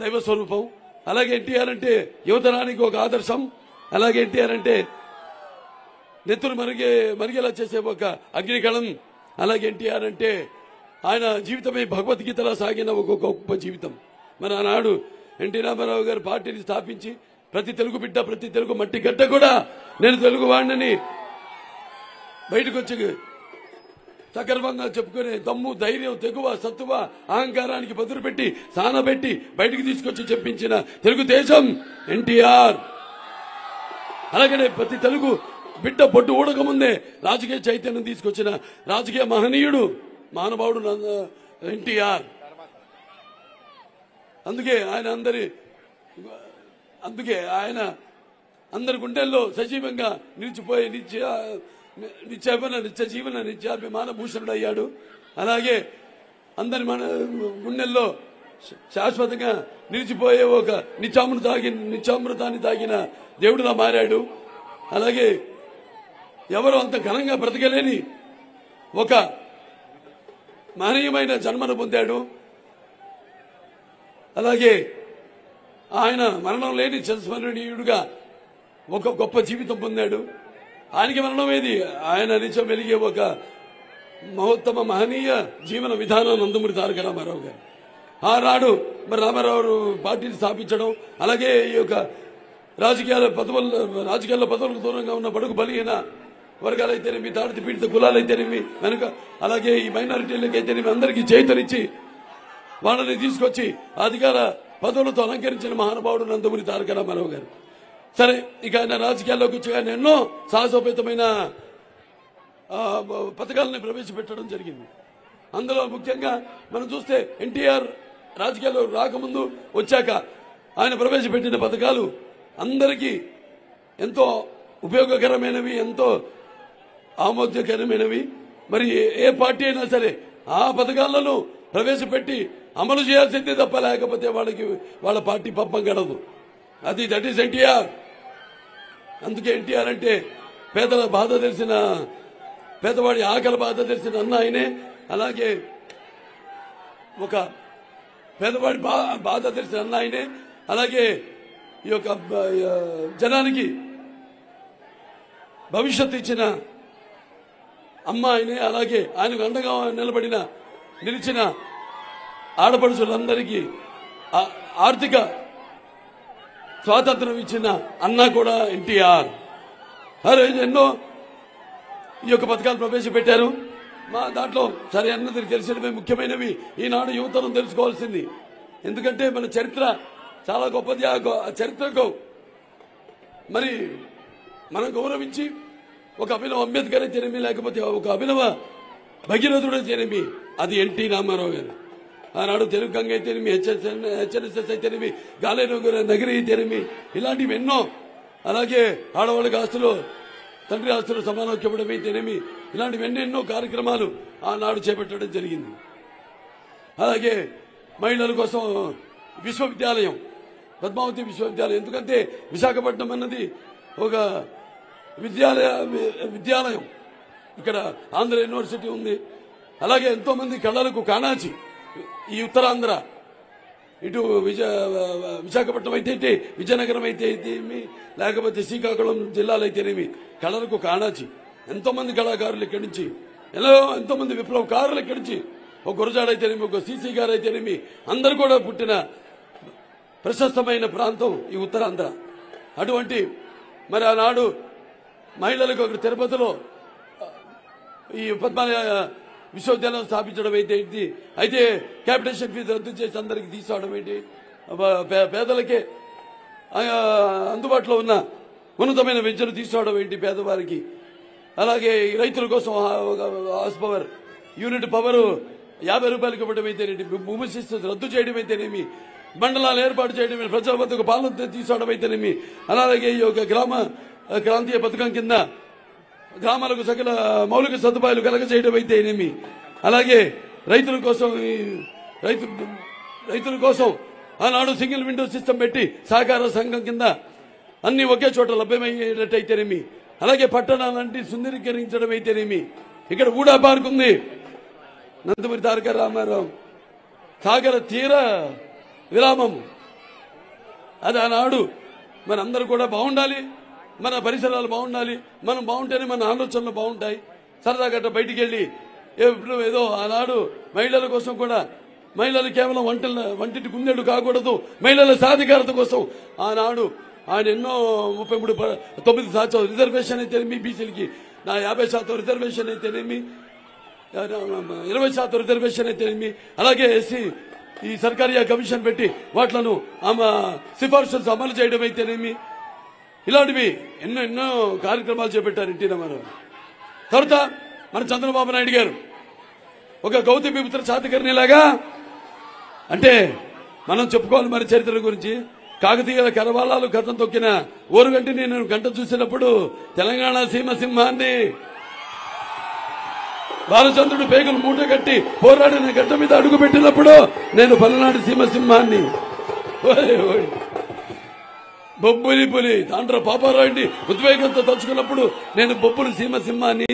దైవ స్వరూపం. అలాగే ఎన్టీఆర్ అంటే యువతరానికి ఒక ఆదర్శం. అలాగే ఎన్టీఆర్ అంటే నెత్తురు మరిగేలా చేసే ఒక అగ్నికళం. అలాగే ఎన్టీఆర్ అంటే ఆయన జీవితమే భగవద్గీతలా సాగిన ఒక గొప్ప జీవితం. మరి ఆనాడు ఎన్టీ రామారావు గారు పార్టీని స్థాపించి ప్రతి తెలుగు బిడ్డ, ప్రతి తెలుగు మట్టి గడ్డ కూడా నేను తెలుగు వాడిని బయటకు వచ్చి సగర్వంగా చెప్పుకునే దమ్ము, ధైర్యం, తెగువ, సత్తువ, అహంకారానికి బదులు పెట్టి సానబెట్టి బయటికి తీసుకొచ్చి చెప్పించిన తెలుగుదేశం ఎన్టీఆర్. అలాగనే ప్రతి తెలుగు బిడ్డ బొడ్డు ఊడకముందే రాజకీయ చైతన్యం తీసుకొచ్చిన రాజకీయ మహనీయుడు, మానవాడు ఎన్టీఆర్. అందుకే ఆయన అందరి గుండెల్లో సజీవంగా నిలిచిపోయి నిత్యాభిమాన భూషణుడు అయ్యాడు. అలాగే అందరి మన గుండెల్లో శాశ్వతంగా నిలిచిపోయే ఒక నిత్యామృతాన్ని తాగిన దేవుడిలా మారాడు. అలాగే ఎవరు అంత ఘనంగా బ్రతకలేని ఒక మహనీయమైన జన్మను పొందాడు. అలాగే ఆయన మరణం లేని చిరస్మరణీయుడుగా ఒక గొప్ప జీవితం పొందాడు. ఆయనకి మరణం ఏది, ఆయన నిత్యం వెలిగే ఒక మహోత్తమ మహనీయ జీవన విధానం నందమూరి తారక రామారావు గారు. ఆనాడు మరి రామారావు పార్టీని స్థాపించడం, అలాగే ఈ యొక్క రాజకీయాల్లో పదవులకు దూరంగా ఉన్న బడుగు బలహీన వర్గాలైతేనేమి, దాడిత పీడిత కులాలైతేనేమి వెనుక, అలాగే ఈ మైనారిటీలకైతేనేమి అందరికీ చేతునిచ్చి వాళ్ళని తీసుకొచ్చి అధికార పదవులతో అలంకరించిన మహానుభావుడు నందమూరి తారక రామారావు గారు. సరే, ఇక ఆయన రాజకీయాల్లోకి వచ్చి ఆయన ఎన్నో సాహసోపేతమైన పథకాలను ప్రవేశపెట్టడం జరిగింది. అందులో ముఖ్యంగా మనం చూస్తే ఎన్టీఆర్ రాజకీయాల్లో రాకముందు వచ్చాక ఆయన ప్రవేశపెట్టిన పథకాలు అందరికీ ఎంతో ఉపయోగకరమైనవి, ఎంతో ఆమోదకరమైనవి. మరి ఏ పార్టీ అయినా సరే ఆ పథకాలను ప్రవేశపెట్టి అమలు చేయాల్సిందే తప్ప, లేకపోతే వాళ్ళ పార్టీ పప్పం గడదు. That is NTR. అందుకే ఎన్టీఆర్ అంటే పేదల బాధ తెలిసిన, పేదవాడి ఆకలి బాధ తెలిసిన అన్న ఆయనే. అలాగే ఒక పేదవాడి బాధ తెలిసిన అన్న ఆయనే. అలాగే ఈ యొక్క జనానికి భవిష్యత్తు ఇచ్చిన అమ్మ ఆయనే. అలాగే ఆయనకు అండగా నిలిచిన ఆడపడుచులందరికీ ఆర్థిక స్వాతంత్రం ఇచ్చిన అన్న కూడా ఎన్టీఆర్. ఎన్నో ఈ యొక్క పథకాలు ప్రవేశపెట్టారు. మా దాంట్లో సరే అన్నది తెలిసినవి ముఖ్యమైనవి ఈనాడు యువతరం తెలుసుకోవాల్సింది. ఎందుకంటే మన చరిత్ర చాలా గొప్పది. ఆ చరిత్రకు మరి మనం గౌరవించి ఒక అభినవ అంబేద్కర్ అయితేనేమి, లేకపోతే ఒక అభినవ భగీరథుడు అయితేనేమి, అది ఎన్టీ రామారావు గారు. ఆనాడు తెలుగు గంగ అయితేనేమి, హెచ్ఎన్ఎస్ఎస్ అయితేనేమి, గాలేరు నగరి అయితేనేమి, ఇలాంటివి ఎన్నో. అలాగే ఆడవాళ్ళకి ఆస్తులు, తండ్రి ఆస్తులు సమానోక్యం ఇవ్వడం అయితేనేమి, ఇలాంటివి ఎన్నెన్నో కార్యక్రమాలు ఆనాడు చేపట్టడం జరిగింది. అలాగే మహిళల కోసం విశ్వవిద్యాలయం, పద్మావతి విశ్వవిద్యాలయం. ఎందుకంటే విశాఖపట్నం అన్నది ఒక విద్యాలయం. ఇక్కడ ఆంధ్ర యూనివర్సిటీ ఉంది. అలాగే ఎంతో మంది కళలకు కాణాచి ఈ ఉత్తరాంధ్ర, ఇటు విశాఖపట్నం అయితే విజయనగరం అయితేనేమి, లేకపోతే శ్రీకాకుళం జిల్లాలు అయితేనేమి, కళలకు కాణాచి. ఎంతో మంది కళాకారులు ఇక్కడి నుంచి, ఎంతో మంది విప్లవకారులు ఇక్కడి నుంచి, ఒక గురజాడ అయితేనేమి, ఒక సిసి గారు అయితేనేమి, అందరు కూడా పుట్టిన ప్రశస్తమైన ప్రాంతం ఈ ఉత్తరాంధ్ర. అటువంటి మరి ఆనాడు మహిళలకు ఒక తిరుపతిలో ఈ పద్మాలయ విశ్వవిద్యాలయం స్థాపించడం అయితే క్యాపిటేషన్ ఫీజు రద్దు చేసి అందరికి తీసుకోవడం ఏంటి, పేదలకే అందుబాటులో ఉన్న ఉన్నతమైన విద్యను తీసుకోవడం ఏంటి పేదవారికి. అలాగే రైతుల కోసం హార్స్ పవర్ యూనిట్ పవర్ 50 రూపాయలకి ఇవ్వడం అయితేనేమి, భూమి శిస్తు రద్దు చేయడం అయితేనేమి, మండలాలు ఏర్పాటు చేయడం, ప్రజల వద్దకు పాలన తీసుకోవడం అయితేనేమి, అలాగే ఈ యొక్క క్రాంతీయ పథకం కింద గ్రామాలకు సకల మౌలిక సదుపాయాలు కలగజేయడం అయితేనేమి, అలాగే రైతుల కోసం ఆనాడు సింగిల్ విండో సిస్టమ్ పెట్టి సహకార సంఘం కింద అన్ని ఒకే చోట లభ్యమయ్యేటట్టయితేనేమి, అలాగే పట్టణాలంటే సుందరీకరించడం అయితేనేమి. ఇక్కడ ఊడా పార్క్ ఉంది, నందమూరి తారక రామారావు సాగర తీర విరామం అది ఆనాడు మనందరూ కూడా బాగుండాలి, మన పరిసరాలు బాగుండాలి, మనం బాగుంటేనే మన ఆలోచనలు బాగుంటాయి. సరదాగట్ట బయటికి వెళ్ళి ఎప్పుడు ఏదో ఆనాడు మహిళల కోసం కూడా, మహిళలు కేవలం వంటింటి గుండెలు కాకూడదు, మహిళల సాధికారత కోసం ఆనాడు ఆయన ఎన్నో 9% రిజర్వేషన్ అయితేనేమి, బీసీలకి నా 50% రిజర్వేషన్ అయితేనేమి, 20% రిజర్వేషన్ అయితేనేమి, అలాగే ఎస్సీ ఈ సర్కారియా కమిషన్ పెట్టి వాట్లను సిఫార్సులు అమలు చేయడం అయితేనేమి, ఇలాంటివి ఎన్నో కార్యక్రమాలు చేపట్టారు ఎన్టీ రామారావు. తర్వాత మన చంద్రబాబు నాయుడు గారు ఒక గౌతమిపుత్ర శాతకర్ణిలాగా, అంటే మనం చెప్పుకోవాలి మరి చరిత్ర గురించి. కాకతీయుల కరవాలాలు కథం తొక్కిన ఓరుగంటిని నేను గంట చూసినప్పుడు తెలంగాణ సీమ సింహాన్ని, బాలచంద్రుడు పేగులు మూట కట్టి పోరాడిన గడ్డ మీద అడుగు పెట్టినప్పుడు నేను పలనాడు సీమ సింహాన్ని, బొబ్బులి పులి దాంట్లో పాపారాయుడిని ఉద్వేగంతో తలుచుకున్నప్పుడు నేను బొబ్బులి సీమ సింహాన్ని,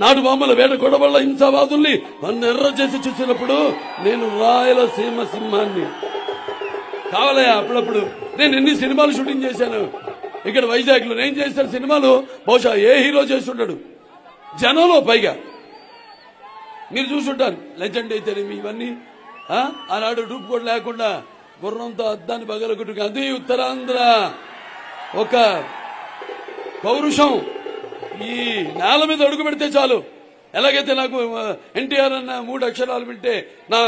నాటు బామ్మల వేట గొడవల హింసావాదుల్ని ఎర్ర చేసి చూసినప్పుడు నేను రాయలసీమ సింహాన్ని. కావాలయా అప్పుడప్పుడు నేను ఎన్ని సినిమాలు షూటింగ్ చేశాను ఇక్కడ వైజాగ్ లో. నేను చేసిన సినిమాలు బహుశా ఏ హీరో చేస్తుంటాడు జనంలో. పైగా మీరు చూస్తుంటారు లెజెండ్ అయితేనేమి ఇవన్నీ. ఆనాడు డూప్ కూడా లేకుండా గుర్రంతో అద్దాన్ని పగలగొట్టు, అది ఉత్తరాంధ్ర ఒక పౌరుషం. ఈ నేల మీద అడుగు పెడితే చాలు. ఎలాగైతే నాకు ఎన్టీఆర్ అన్న 3 అక్షరాలు వింటే నా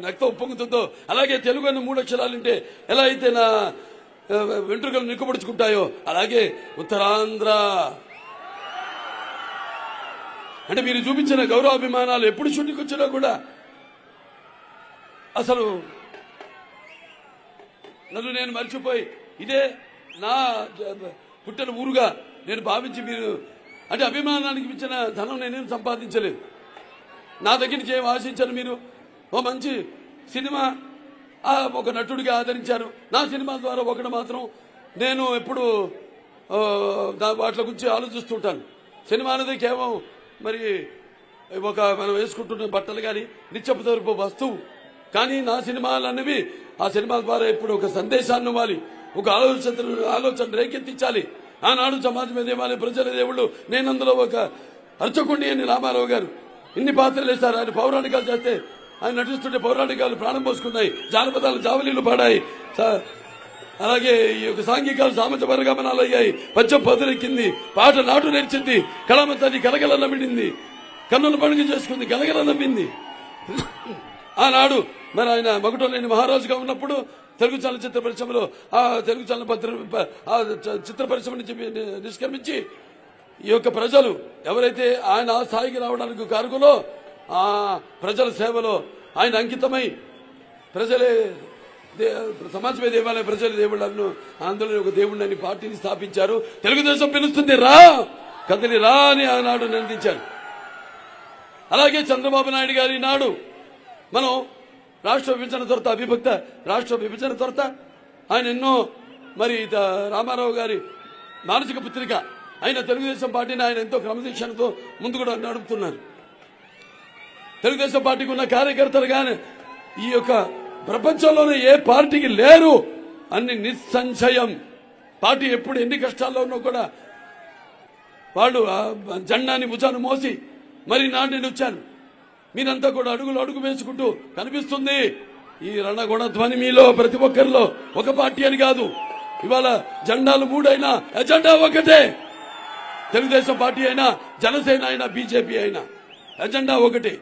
రక్తం ఉప్పొంగుతుందో, అలాగే తెలుగు అన్న 3 అక్షరాలు వింటే ఎలా అయితే నా వెంట్రుకలు నిక్కుపడుచుకుంటాయో, అలాగే ఉత్తరాంధ్ర అంటే మీరు చూపించిన గౌరవాభిమానాలు ఎప్పుడు షూటింగ్ వచ్చినా కూడా అసలు నన్ను నేను మర్చిపోయి ఇదే నా పుట్టిన ఊరుగా నేను భావించి, మీరు అంటే అభిమానానికి మించిన ధనం నేనేం సంపాదించలేదు, నా దగ్గర నుంచి ఏం ఆశించాను. మీరు ఓ మంచి సినిమా ఒక నటుడిగా ఆదరించారు. నా సినిమా ద్వారా ఒకటి మాత్రం నేను ఎప్పుడు వాటి గురించి ఆలోచిస్తుంటాను. సినిమా అనేది కేవలం మరి ఒక మనం వేసుకుంటున్న బట్టలు కానీ నిత్యపదరపు వస్తువు కానీ, నా సినిమాలు అనేవి ఆ సినిమా ద్వారా ఇప్పుడు ఒక సందేశాన్ని ఇవ్వాలి, ఒక ఆలోచన రేకెత్తించాలి. ఆనాడు సమాజమే దేవాలి, ప్రజల దేవుళ్ళు. నేను అందులో ఒక అర్చకుండి అని రామారావు గారు ఇన్ని పాత్రలు వేస్తారు. ఆయన పౌరాణికాలు చేస్తే ఆయన నటిస్తుంటే పౌరాణికాలు ప్రాణం పోసుకున్నాయి, జానపదాలు జావలీలు పాడాయి, అలాగే ఈ యొక్క సాంఘికాలు సామజ పరగమనాలు అయ్యాయి, పద్యం పదులెక్కింది, పాట నాటు నేర్చింది, కళామతాన్ని గలగల నమ్మిడింది, కన్నుల పండుగ చేసుకుంది, గలగల నమ్మింది. ఆనాడు మరి ఆయన మగటోలేని మహారాజుగా ఉన్నప్పుడు తెలుగు చలనచిత్ర పరిశ్రమలో ఆ తెలుగు చిత్ర పరిశ్రమ నుంచి నిష్క్రమించి ఈ యొక్క ప్రజలు ఎవరైతే ఆయన ఆ స్థాయికి రావడానికి కారకులో ఆ ప్రజల సేవలో ఆయన అంకితమై ప్రజలే సమాజమే దేవాలయ ప్రజల దేవుళ్ళను ఆందోళన ఒక దేవుడిని పార్టీని స్థాపించారు. తెలుగుదేశం పిలుస్తుంది రా కదలి రా అని ఆనాడు నిందించారు. అలాగే చంద్రబాబు నాయుడు గారి నాడు మనం రాష్ట్ర విభజన తర్వాత అవిభక్త రాష్ట్ర విభజన తర్వాత ఆయన ఎన్నో మరి రామారావు గారి మానసిక పుత్రిక ఆయన తెలుగుదేశం పార్టీని ఆయన ఎంతో క్రమశిక్షణతో ముందు కూడా నడుపుతున్నారు. తెలుగుదేశం పార్టీకి ఉన్న కార్యకర్తలు కానీ ఈ యొక్క ప్రపంచంలోనే ఏ పార్టీకి లేరు అన్ని నిస్సంశయం. పార్టీ ఎప్పుడు ఎన్ని కష్టాల్లో ఉన్నా కూడా వాళ్ళు జెండాని భుజాన్ని మోసి మరి నాటి వచ్చాను. మీరంతా కూడా అడుగులు అడుగు వేసుకుంటూ కనిపిస్తుంది. ఈ రణగుణ ధ్వని మీలో ప్రతి ఒక్కరిలో ఒక పార్టీ అని కాదు. ఇవాళ జెండాలు 3 అయినా ఎజెండా ఒకటే. తెలుగుదేశం పార్టీ అయినా, జనసేన అయినా, బీజేపీ అయినా ఎజెండా ఒకటే.